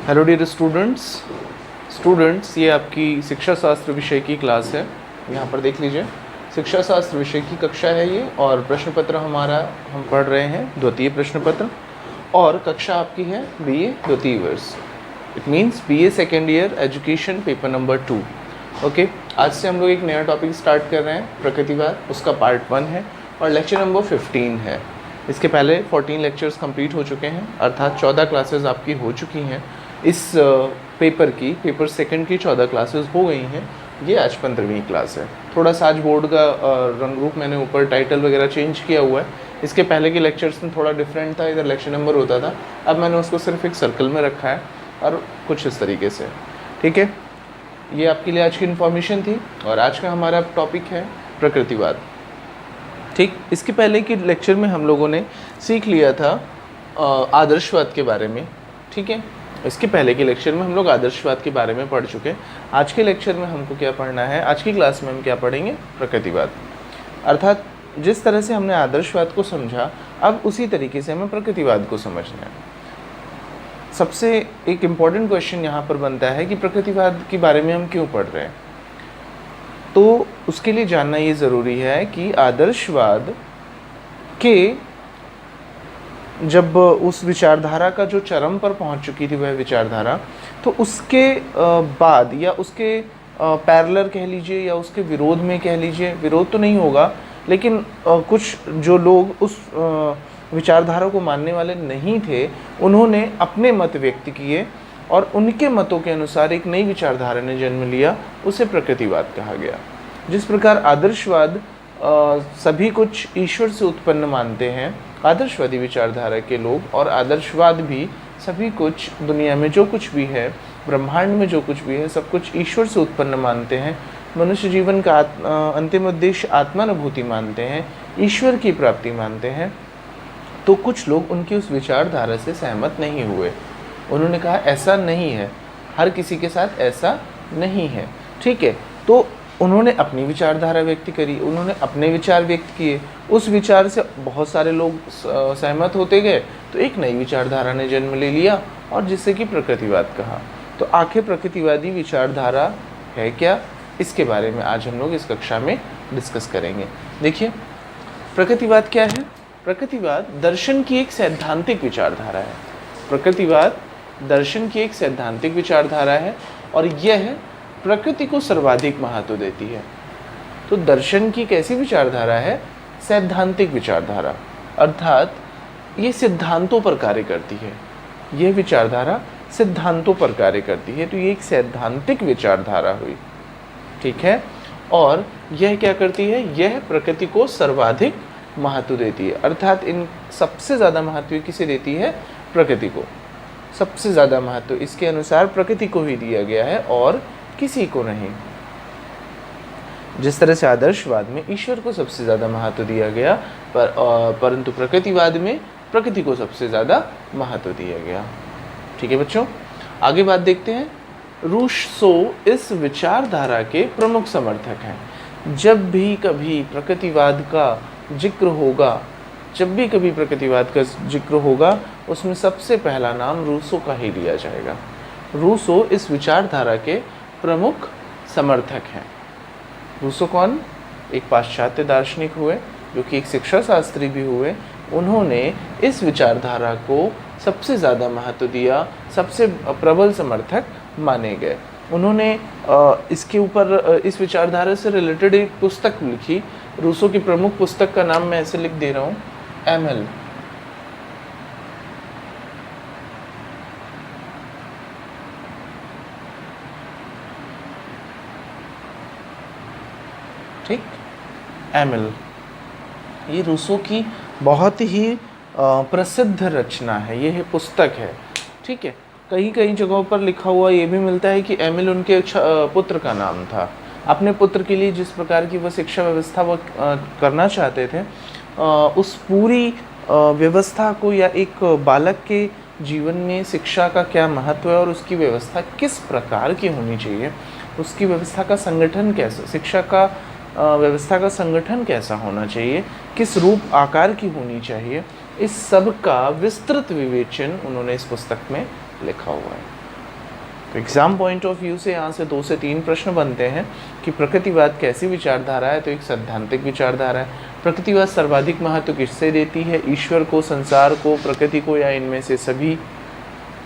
Hello dear students, ये आपकी शिक्षा शास्त्र विषय की क्लास है। यहाँ पर देख लीजिए, शिक्षा शास्त्र विषय की कक्षा है ये, और प्रश्न पत्र हम पढ़ रहे हैं द्वितीय प्रश्न पत्र, और कक्षा आपकी है बीए द्वितीय वर्ष। It means BA second year education paper number 2। Okay, आज से हम लोग एक नया टॉपिक स्टार्ट कर रहे हैं, प्रकृतिवाद। उसका पार्ट 1 है और लेक्चर नंबर 15 है। इसके पहले 14 लेक्चर्स कंप्लीट हो चुके हैं, अर्थात 14 क्लासेस आपकी हो चुकी हैं। इस पेपर सेकंड की 14 क्लासेस हो गई हैं। ये आज 15वीं क्लास है। थोड़ा सा आज बोर्ड का रंग रूप मैंने ऊपर टाइटल वगैरह चेंज किया हुआ है। इसके पहले के लेक्चर्स में थोड़ा डिफरेंट था, इधर लेक्चर नंबर होता था, अब मैंने उसको सिर्फ एक सर्कल में रखा है और कुछ इस तरीके से। ठीक है, ये आपके लिए आज की इन्फॉर्मेशन थी, और आज का हमारा टॉपिक है प्रकृतिवाद। ठीक, इसके पहले के लेक्चर में हम लोगों ने सीख लिया था आदर्शवाद के बारे में। ठीक है, इसके पहले के लेक्चर में हम लोग आदर्शवाद के बारे में पढ़ चुके हैं। आज के लेक्चर में हमको क्या पढ़ना है, आज की क्लास में हम क्या पढ़ेंगे, प्रकृतिवाद। अर्थात जिस तरह से हमने आदर्शवाद को समझा, अब उसी तरीके से हमें प्रकृतिवाद को समझना है। सबसे एक इम्पॉर्टेंट क्वेश्चन यहाँ पर बनता है कि प्रकृतिवाद के बारे में हम क्यों पढ़ रहे हैं। तो उसके लिए जानना ये ज़रूरी है कि आदर्शवाद के जब उस विचारधारा का जो चरम पर पहुंच चुकी थी वह विचारधारा, तो उसके बाद या उसके पैरेलल कह लीजिए या उसके विरोध में कह लीजिए, विरोध तो नहीं होगा, लेकिन कुछ जो लोग उस विचारधारा को मानने वाले नहीं थे, उन्होंने अपने मत व्यक्त किए और उनके मतों के अनुसार एक नई विचारधारा ने जन्म लिया, उसे प्रकृतिवाद कहा गया। जिस प्रकार आदर्शवाद सभी कुछ ईश्वर से उत्पन्न मानते हैं, आदर्शवादी विचारधारा के लोग और आदर्शवाद भी सभी कुछ दुनिया में जो कुछ भी है, ब्रह्मांड में जो कुछ भी है, सब कुछ ईश्वर से उत्पन्न मानते हैं। मनुष्य जीवन का अंतिम उद्देश्य आत्मानुभूति मानते हैं, ईश्वर की प्राप्ति मानते हैं। तो कुछ लोग उनकी उस विचारधारा से सहमत नहीं हुए। उन्होंने कहा ऐसा नहीं है, हर किसी के साथ ऐसा नहीं है। ठीक है, तो उन्होंने अपनी विचारधारा व्यक्त करी, उन्होंने अपने विचार व्यक्त किए, उस विचार से बहुत सारे लोग सहमत होते गए, तो एक नई विचारधारा ने जन्म ले लिया, और जिससे कि प्रकृतिवाद कहा। तो आखिर प्रकृतिवादी विचारधारा है क्या, इसके बारे में आज हम लोग इस कक्षा में डिस्कस करेंगे। देखिए, प्रकृतिवाद क्या है। प्रकृतिवाद दर्शन की एक सैद्धांतिक विचारधारा है। प्रकृतिवाद दर्शन की एक सैद्धांतिक विचारधारा है, और यह प्रकृति को सर्वाधिक महत्व देती है। तो दर्शन की कैसी विचारधारा है, सैद्धांतिक विचारधारा, अर्थात ये सिद्धांतों पर कार्य करती है। यह विचारधारा सिद्धांतों पर कार्य करती है, तो ये एक सैद्धांतिक विचारधारा हुई। ठीक है, और यह क्या करती है, यह प्रकृति को सर्वाधिक महत्व देती है। अर्थात इन सबसे ज़्यादा महत्व किसे देती है, प्रकृति को। सबसे ज़्यादा महत्व इसके अनुसार प्रकृति को ही दिया गया है और किसी को नहीं। जिस तरह से आदर्शवाद में ईश्वर को सबसे ज़्यादा महत्व दिया गया, परंतु प्रकृतिवाद में प्रकृति को सबसे ज़्यादा महत्व दिया गया। ठीक है बच्चों, आगे बात देखते हैं। रूसो इस विचारधारा के प्रमुख समर्थक हैं। जब भी कभी प्रकृतिवाद का जिक्र होगा, जब भी कभी प्रकृतिवाद का जिक्र होगा, उसमें सबसे पहला नाम रूसो का ही लिया जाएगा। रूसो इस विचारधारा के प्रमुख समर्थक हैं। रूसो कौन, एक पाश्चात्य दार्शनिक हुए, जो कि एक शिक्षा शास्त्री भी हुए। उन्होंने इस विचारधारा को सबसे ज़्यादा महत्व दिया, सबसे प्रबल समर्थक माने गए। उन्होंने इसके ऊपर इस विचारधारा से रिलेटेड एक पुस्तक लिखी। रूसो की प्रमुख पुस्तक का नाम मैं ऐसे लिख दे रहा हूँ, एमएल। ठीक, एमएल, ये रूसो की बहुत ही प्रसिद्ध रचना है, ये पुस्तक है। ठीक है, कई जगहों पर लिखा हुआ ये भी मिलता है कि एमिल उनके पुत्र का नाम था। अपने पुत्र के लिए जिस प्रकार की वह शिक्षा व्यवस्था वो करना चाहते थे, उस पूरी व्यवस्था को, या एक बालक के जीवन में शिक्षा का क्या महत्व है और उसकी व्यवस्था किस प्रकार की होनी चाहिए, उसकी व्यवस्था का संगठन कैसे, शिक्षा का व्यवस्था का संगठन कैसा होना चाहिए, किस रूप आकार की होनी चाहिए, इस सब का विस्तृत विवेचन उन्होंने इस पुस्तक में लिखा हुआ है। तो एग्जाम पॉइंट ऑफ व्यू से यहाँ से 2 से 3 प्रश्न बनते हैं कि प्रकृतिवाद कैसी विचारधारा है, तो एक सैद्धांतिक विचारधारा है। प्रकृतिवाद सर्वाधिक महत्व किससे देती है, ईश्वर को, संसार को, प्रकृति को, या इनमें से सभी।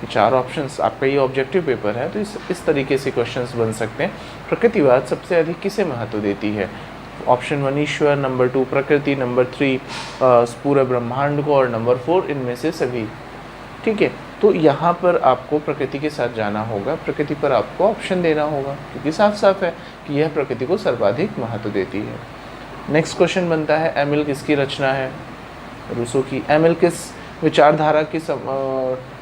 4 ऑप्शंस, आपका ये ऑब्जेक्टिव पेपर है तो इस तरीके से क्वेश्चंस बन सकते हैं। प्रकृतिवाद सबसे अधिक किसे महत्व देती है, ऑप्शन 1 ईश्वर, नंबर 2 प्रकृति, नंबर 3 पूरे ब्रह्मांड को, और नंबर 4 इनमें से सभी। ठीक है, तो यहाँ पर आपको प्रकृति के साथ जाना होगा, प्रकृति पर आपको ऑप्शन देना होगा, क्योंकि साफ साफ है कि यह प्रकृति को सर्वाधिक महत्व देती है। नेक्स्ट क्वेश्चन बनता है, एमिल किसकी रचना है, रूसो की। एमिल किस विचारधारा की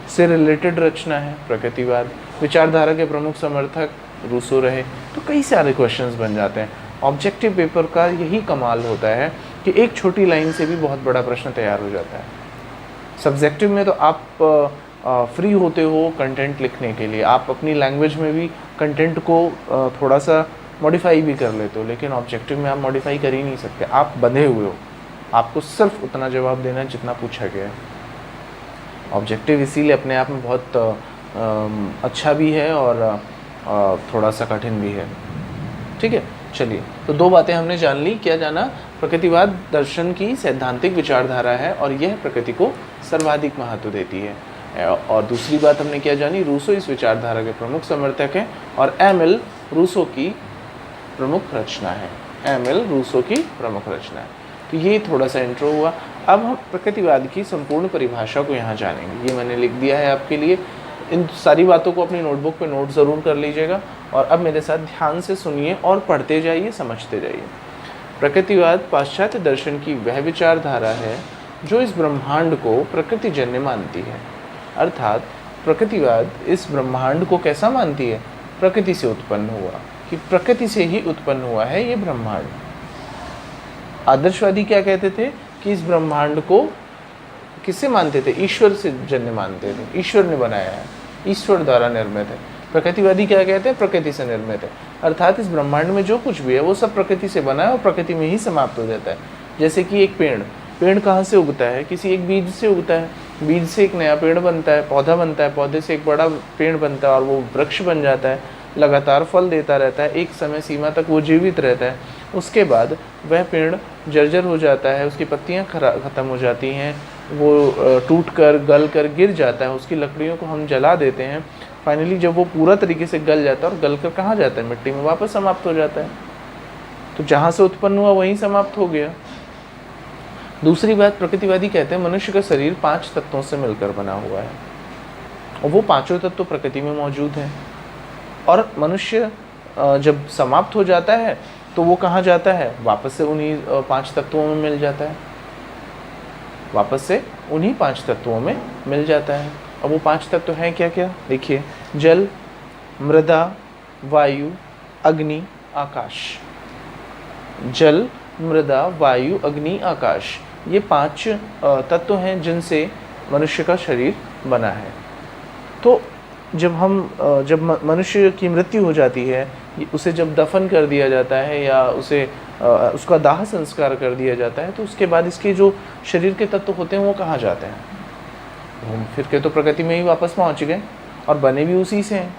से रिलेटेड रचना है, प्रकृतिवाद। विचारधारा के प्रमुख समर्थक रूसो रहे। तो कई सारे क्वेश्चंस बन जाते हैं। ऑब्जेक्टिव पेपर का यही कमाल होता है कि एक छोटी लाइन से भी बहुत बड़ा प्रश्न तैयार हो जाता है। सब्जेक्टिव में तो आप फ्री होते हो कंटेंट लिखने के लिए, आप अपनी लैंग्वेज में भी कंटेंट को थोड़ा सा मॉडिफाई भी कर लेते हो, लेकिन ऑब्जेक्टिव में आप मॉडिफाई कर ही नहीं सकते, आप बंधे हुए हो, आपको सिर्फ उतना जवाब देना है जितना पूछा गया है। ऑब्जेक्टिव इसीलिए अपने आप में बहुत अच्छा भी है और थोड़ा सा कठिन भी है। ठीक है, चलिए, तो 2 बातें हमने जान ली। क्या जाना, प्रकृतिवाद दर्शन की सैद्धांतिक विचारधारा है और यह प्रकृति को सर्वाधिक महत्व देती है। और दूसरी बात हमने क्या जानी, रूसो इस विचारधारा के प्रमुख समर्थक हैं और एमिल रूसो की प्रमुख रचना है। एमिल रूसो की प्रमुख रचना है। तो ये थोड़ा सा इंट्रो हुआ। अब हम प्रकृतिवाद की संपूर्ण परिभाषा को यहाँ जानेंगे। ये मैंने लिख दिया है आपके लिए। इन सारी बातों को अपनी नोटबुक पे नोट ज़रूर कर लीजिएगा और अब मेरे साथ ध्यान से सुनिए और पढ़ते जाइए, समझते जाइए। प्रकृतिवाद पाश्चात्य दर्शन की वह विचारधारा है जो इस ब्रह्मांड को प्रकृतिजन्य मानती है। अर्थात प्रकृतिवाद इस ब्रह्मांड को कैसा मानती है, प्रकृति से उत्पन्न हुआ, कि प्रकृति से ही उत्पन्न हुआ है ये ब्रह्मांड। आदर्शवादी क्या कहते थे कि इस ब्रह्मांड को किससे मानते थे, ईश्वर से जन्य मानते थे, ईश्वर ने बनाया है, ईश्वर द्वारा निर्मित है। प्रकृतिवादी क्या कहते हैं, प्रकृति से निर्मित है। अर्थात इस ब्रह्मांड में जो कुछ भी है वो सब प्रकृति से बना है और प्रकृति में ही समाप्त हो जाता है। जैसे कि एक पेड़ कहाँ से उगता है, किसी एक बीज से उगता है, बीज से एक नया पेड़ बनता है, पौधा बनता है, पौधे से एक बड़ा पेड़ बनता है और वो वृक्ष बन जाता है, लगातार फल देता रहता है, एक समय सीमा तक वो जीवित रहता है। उसके बाद वह पेड़ जर्जर हो जाता है, उसकी पत्तियाँ ख़त्म हो जाती हैं, वो टूट कर गल कर गिर जाता है, उसकी लकड़ियों को हम जला देते हैं। फाइनली जब वो पूरा तरीके से गल जाता है और गल कर कहाँ जाता है, मिट्टी में वापस समाप्त हो जाता है। तो जहाँ से उत्पन्न हुआ वहीं समाप्त हो गया। दूसरी बात, प्रकृतिवादी कहते हैं मनुष्य का शरीर 5 तत्वों से मिलकर बना हुआ है और वो 5 तत्व प्रकृति में मौजूद हैं। और मनुष्य जब समाप्त हो जाता है तो वो कहाँ जाता है, वापस से उन्हीं 5 तत्वों में मिल जाता है, वापस से उन्हीं 5 तत्वों में मिल जाता है। अब वो 5 तत्व हैं क्या क्या, देखिए, जल, मृदा, वायु, अग्नि, आकाश। जल, मृदा, वायु, अग्नि, आकाश, ये 5 तत्व हैं जिनसे मनुष्य का शरीर बना है। तो जब मनुष्य की मृत्यु हो जाती है, उसे जब दफन कर दिया जाता है या उसका दाह संस्कार कर दिया जाता है, तो उसके बाद इसके जो शरीर के तत्व होते हैं वो कहाँ जाते हैं, घूम फिर के तो प्रकृति में ही वापस पहुँच गए और बने भी उसी से हैं।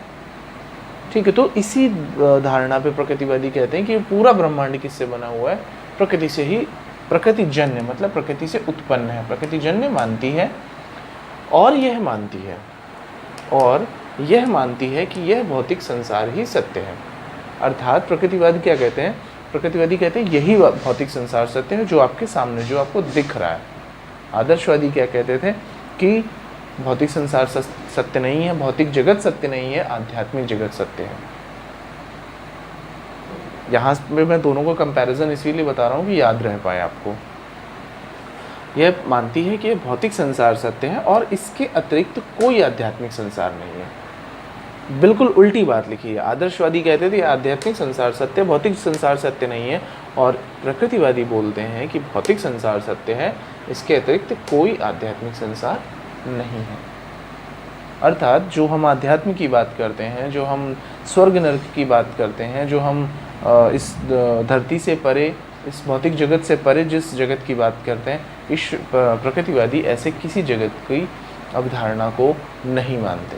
ठीक है, तो इसी धारणा पे प्रकृतिवादी कहते हैं कि पूरा ब्रह्मांड किससे बना हुआ है, प्रकृति से ही, प्रकृतिजन्य मतलब प्रकृति से उत्पन्न है, प्रकृतिजन्य मानती है और यह मानती है कि यह भौतिक संसार ही सत्य है। अर्थात प्रकृतिवादी क्या कहते हैं, प्रकृतिवादी कहते हैं यही भौतिक संसार सत्य है जो आपके सामने, जो आपको दिख रहा है। आदर्शवादी क्या कहते थे कि भौतिक संसार सत्य नहीं है, भौतिक जगत सत्य नहीं है, आध्यात्मिक जगत सत्य है। यहाँ पे मैं दोनों का कंपैरिजन इसीलिए बता रहा हूँ कि याद रह पाए आपको। यह मानती है कि भौतिक संसार सत्य है और इसके अतिरिक्त कोई आध्यात्मिक संसार नहीं है। बिल्कुल उल्टी बात लिखी है। आदर्शवादी कहते थे आध्यात्मिक संसार सत्य, भौतिक संसार सत्य नहीं है, और प्रकृतिवादी बोलते हैं कि भौतिक संसार सत्य है, इसके अतिरिक्त कोई आध्यात्मिक संसार नहीं है। अर्थात जो हम आध्यात्म की बात करते हैं, जो हम स्वर्ग नरक की बात करते हैं, जो हम इस धरती से परे, इस भौतिक जगत से परे जिस जगत की बात करते हैं, इस प्रकृतिवादी ऐसे किसी जगत की अवधारणा को नहीं मानते।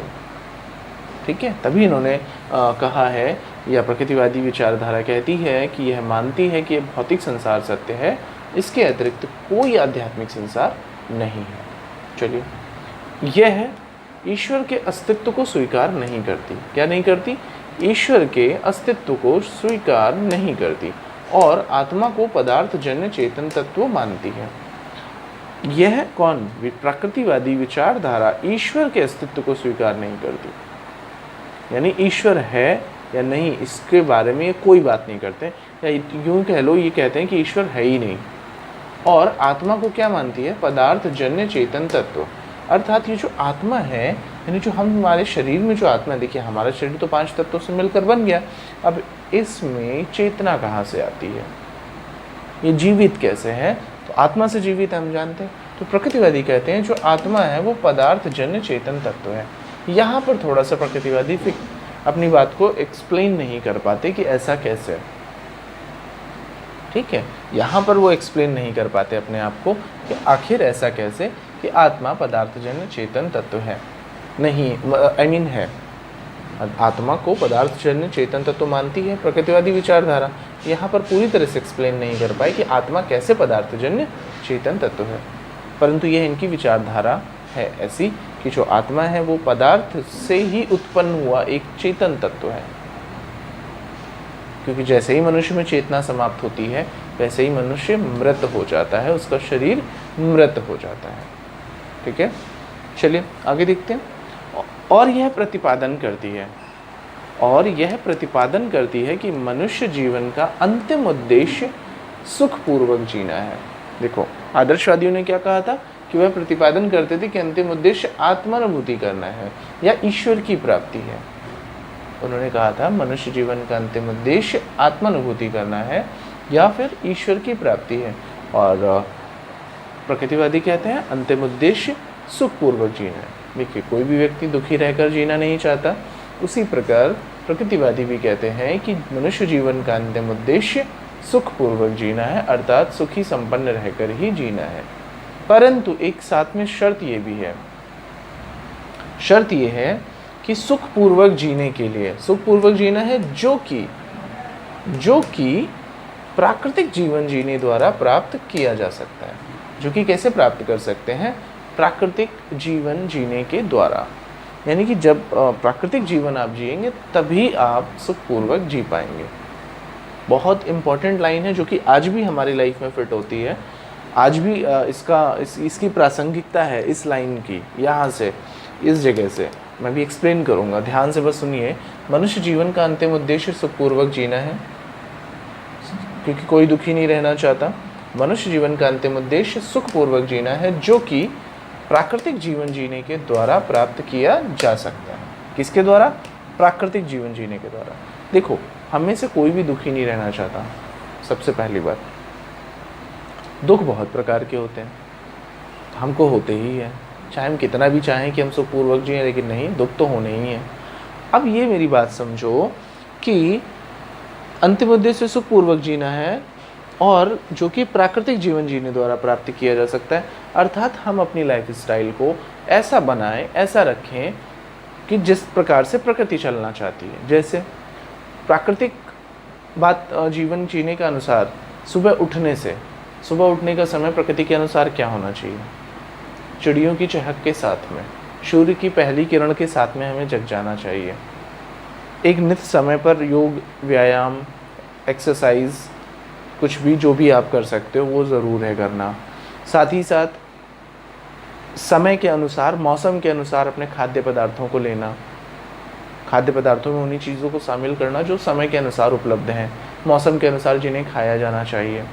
ठीक है, तभी इन्होंने कहा है, या प्रकृतिवादी विचारधारा कहती है कि यह मानती है कि यह भौतिक संसार सत्य है, इसके अतिरिक्त कोई आध्यात्मिक संसार नहीं है। चलिए, यह ईश्वर के अस्तित्व को स्वीकार नहीं करती। क्या नहीं करती? ईश्वर के अस्तित्व को स्वीकार नहीं करती और आत्मा को पदार्थ जन्य चेतन तत्व मानती है। यह कौन? प्रकृतिवादी विचारधारा ईश्वर के अस्तित्व को स्वीकार नहीं करती, यानी ईश्वर है या नहीं इसके बारे में कोई बात नहीं करते, या यूं कह लो, ये कहते हैं कि ईश्वर है ही नहीं। और आत्मा को क्या मानती है? पदार्थ जन्य चेतन तत्व। अर्थात ये जो आत्मा है, यानी जो हम हमारे शरीर में जो आत्मा, देखिए हमारा शरीर तो 5 तत्वों से मिलकर बन गया, अब इसमें चेतना कहाँ से आती है? ये जीवित कैसे है? तो आत्मा से जीवित हम जानते हैं। तो प्रकृतिवादी कहते हैं जो आत्मा है वो पदार्थ जन्य चेतन तत्व है। यहाँ पर थोड़ा सा प्रकृतिवादी अपनी बात को एक्सप्लेन नहीं कर पाते कि ऐसा कैसे है। ठीक है, यहाँ पर वो एक्सप्लेन नहीं कर पाते अपने आप को कि आखिर ऐसा कैसे कि आत्मा पदार्थजन्य चेतन तत्व है। नहीं, है, आत्मा को पदार्थजन्य चेतन तत्व मानती है प्रकृतिवादी विचारधारा। यहाँ पर पूरी तरह से एक्सप्लेन नहीं कर पाए कि आत्मा कैसे पदार्थजन्य चेतन तत्व है, परंतु यह इनकी विचारधारा है ऐसी कि जो आत्मा है वो पदार्थ से ही उत्पन्न हुआ एक चेतन तत्व है। क्योंकि जैसे ही मनुष्य में चेतना समाप्त होती है वैसे ही मनुष्य मृत हो जाता है, उसका शरीर मृत हो जाता है। ठीक है, चलिए आगे देखते हैं। और यह प्रतिपादन करती है कि मनुष्य जीवन का अंतिम उद्देश्य सुखपूर्वक जीना है। देखो, आदर्शवादियों ने क्या कहा था कि वह प्रतिपादन करते थे कि अंतिम उद्देश्य आत्मानुभूति करना है या ईश्वर की प्राप्ति है। उन्होंने कहा था मनुष्य जीवन का अंतिम उद्देश्य आत्मानुभूति करना है या फिर ईश्वर की प्राप्ति है, और प्रकृतिवादी कहते हैं अंतिम उद्देश्य सुखपूर्वक जीना है। देखिए, कोई भी व्यक्ति दुखी रहकर जीना नहीं चाहता, उसी प्रकार प्रकृतिवादी भी कहते हैं कि मनुष्य जीवन का अंतिम उद्देश्य सुखपूर्वक जीना है, अर्थात सुखी संपन्न रहकर ही जीना है। परंतु एक साथ में शर्त ये भी है, शर्त ये है कि सुखपूर्वक जीने के लिए, सुखपूर्वक जीना है जो कि प्राकृतिक जीवन जीने द्वारा प्राप्त किया जा सकता है। जो कि कैसे प्राप्त कर सकते हैं? प्राकृतिक जीवन जीने के द्वारा, यानी कि जब प्राकृतिक जीवन आप जिएंगे तभी आप सुखपूर्वक जी पाएंगे। बहुत इम्पॉर्टेंट लाइन है जो कि आज भी हमारी लाइफ में फिट होती है। आज भी इसकी प्रासंगिकता है इस लाइन की, यहाँ से इस जगह से मैं भी एक्सप्लेन करूँगा, ध्यान से बस सुनिए। मनुष्य जीवन का अंतिम उद्देश्य सुखपूर्वक जीना है, क्योंकि कोई दुखी नहीं रहना चाहता। मनुष्य जीवन का अंतिम उद्देश्य सुखपूर्वक जीना है, जो कि प्राकृतिक जीवन जीने के द्वारा प्राप्त किया जा सकता है। किसके द्वारा? प्राकृतिक जीवन जीने के द्वारा। देखो, हम में से कोई भी दुखी नहीं रहना चाहता। सबसे पहली बात, दुख बहुत प्रकार के होते हैं, हमको होते ही है, चाहे हम कितना भी चाहें कि हम सुखपूर्वक जिएं, लेकिन नहीं, दुख तो होने ही है। अब ये मेरी बात समझो कि अंतिम उद्देश्य सुखपूर्वक जीना है और जो कि प्राकृतिक जीवन जीने द्वारा प्राप्त किया जा सकता है, अर्थात हम अपनी लाइफ स्टाइल को ऐसा बनाएं, ऐसा रखें कि जिस प्रकार से प्रकृति चलना चाहती है। जैसे प्राकृतिक जीवन जीने के अनुसार सुबह उठने का समय प्रकृति के अनुसार क्या होना चाहिए? चिड़ियों की चहक के साथ में, सूर्य की पहली किरण के साथ में हमें जग जाना चाहिए। एक नित्य समय पर योग, व्यायाम, एक्सरसाइज, कुछ भी जो भी आप कर सकते हो वो ज़रूर है करना। साथ ही साथ समय के अनुसार, मौसम के अनुसार अपने खाद्य पदार्थों को लेना, खाद्य पदार्थों में उन्हीं चीज़ों को शामिल करना जो समय के अनुसार उपलब्ध हैं, मौसम के अनुसार जिन्हें खाया जाना चाहिए,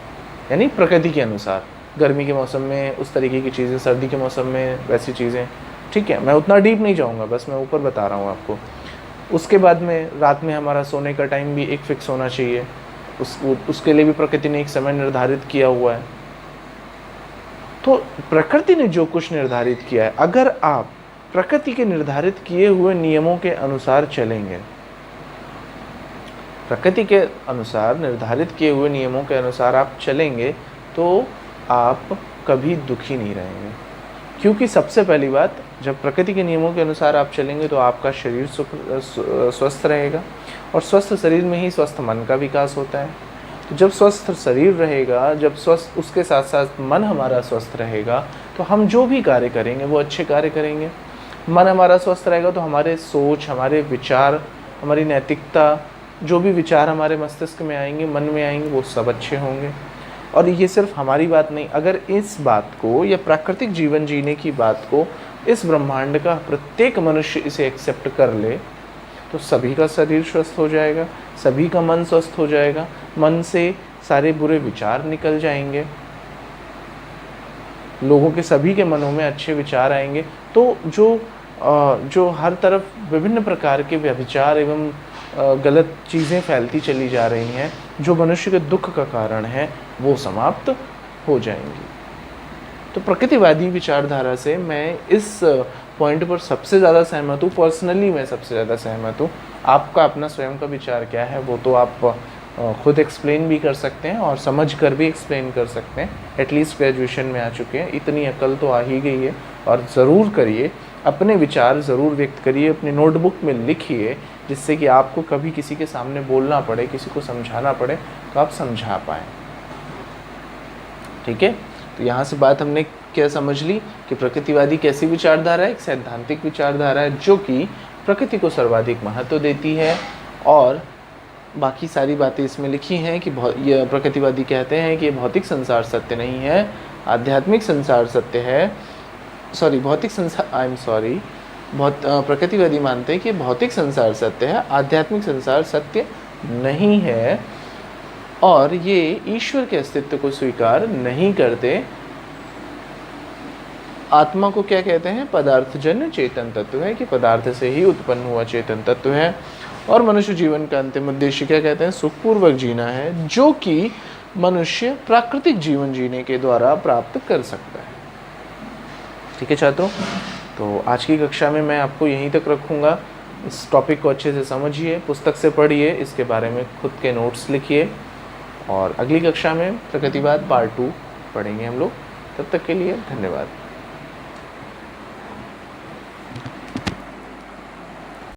यानी प्रकृति के अनुसार। गर्मी के मौसम में उस तरीके की चीज़ें, सर्दी के मौसम में वैसी चीज़ें। ठीक है, मैं उतना डीप नहीं जाऊँगा, बस मैं ऊपर बता रहा हूँ आपको। उसके बाद में रात में हमारा सोने का टाइम भी एक फिक्स होना चाहिए, उसके लिए भी प्रकृति ने एक समय निर्धारित किया हुआ है। तो प्रकृति ने जो कुछ निर्धारित किया है, अगर आप प्रकृति के निर्धारित किए हुए नियमों के अनुसार चलेंगे प्रकृति के अनुसार, निर्धारित किए हुए नियमों के अनुसार आप चलेंगे तो आप कभी दुखी नहीं रहेंगे। क्योंकि सबसे पहली बात, जब प्रकृति के नियमों के अनुसार आप चलेंगे तो आपका शरीर स्वस्थ रहेगा, और स्वस्थ शरीर में ही स्वस्थ मन का विकास होता है। तो जब स्वस्थ शरीर रहेगा, जब स्वस्थ, उसके साथ साथ मन हमारा स्वस्थ रहेगा, तो हम जो भी कार्य करेंगे वो अच्छे कार्य करेंगे। मन हमारा स्वस्थ रहेगा तो हमारे सोच, हमारे विचार, हमारी नैतिकता, जो भी विचार हमारे मस्तिष्क में आएंगे, मन में आएंगे, वो सब अच्छे होंगे। और ये सिर्फ हमारी बात नहीं, अगर इस बात को, या प्राकृतिक जीवन जीने की बात को, इस ब्रह्मांड का प्रत्येक मनुष्य इसे एक्सेप्ट कर ले तो सभी का शरीर स्वस्थ हो जाएगा, सभी का मन स्वस्थ हो जाएगा, मन से सारे बुरे विचार निकल जाएंगे, लोगों के सभी के मनों में अच्छे विचार आएंगे। तो जो हर तरफ विभिन्न प्रकार के व्यभिचार एवं गलत चीज़ें फैलती चली जा रही हैं, जो मनुष्य के दुख का कारण है, वो समाप्त हो जाएंगी। तो प्रकृतिवादी विचारधारा से मैं इस पॉइंट पर सबसे ज़्यादा सहमत हूँ। पर्सनली मैं सबसे ज़्यादा सहमत हूँ। आपका अपना स्वयं का विचार क्या है वो तो आप खुद एक्सप्लेन भी कर सकते हैं और समझ कर भी एक्सप्लेन कर सकते हैं। एटलीस्ट ग्रेजुएशन में आ चुके हैं, इतनी अकल तो आ ही गई है। और ज़रूर करिए, अपने विचार ज़रूर व्यक्त करिए, अपनी नोटबुक में लिखिए, जिससे कि आपको कभी किसी के सामने बोलना पड़े, किसी को समझाना पड़े तो आप समझा पाएँ। ठीक है, तो यहाँ से बात हमने क्या समझ ली कि प्रकृतिवादी कैसी विचारधारा है? एक सैद्धांतिक विचारधारा है जो कि प्रकृति को सर्वाधिक महत्व देती है, और बाकी सारी बातें इसमें लिखी हैं कि ये प्रकृतिवादी कहते हैं कि भौतिक संसार सत्य नहीं है, आध्यात्मिक संसार सत्य है। प्रकृतिवादी मानते हैं कि भौतिक संसार सत्य है, आध्यात्मिक संसार सत्य नहीं है, और ये ईश्वर के अस्तित्व को स्वीकार नहीं करते। आत्मा को क्या कहते हैं? पदार्थजन्य चेतन तत्व है, कि पदार्थ से ही उत्पन्न हुआ चेतन तत्व है। और मनुष्य जीवन का अंतिम उद्देश्य क्या कहते हैं? सुखपूर्वक जीना है, जो कि मनुष्य प्राकृतिक जीवन जीने के द्वारा प्राप्त कर सकता है। ठीक है छात्रों, तो आज की कक्षा में मैं आपको यहीं तक रखूँगा। इस टॉपिक को अच्छे से समझिए, पुस्तक से पढ़िए, इसके बारे में खुद के नोट्स लिखिए, और अगली कक्षा में प्रकृतिवाद पार्ट 2 पढ़ेंगे हम लोग। तब तक के लिए धन्यवाद।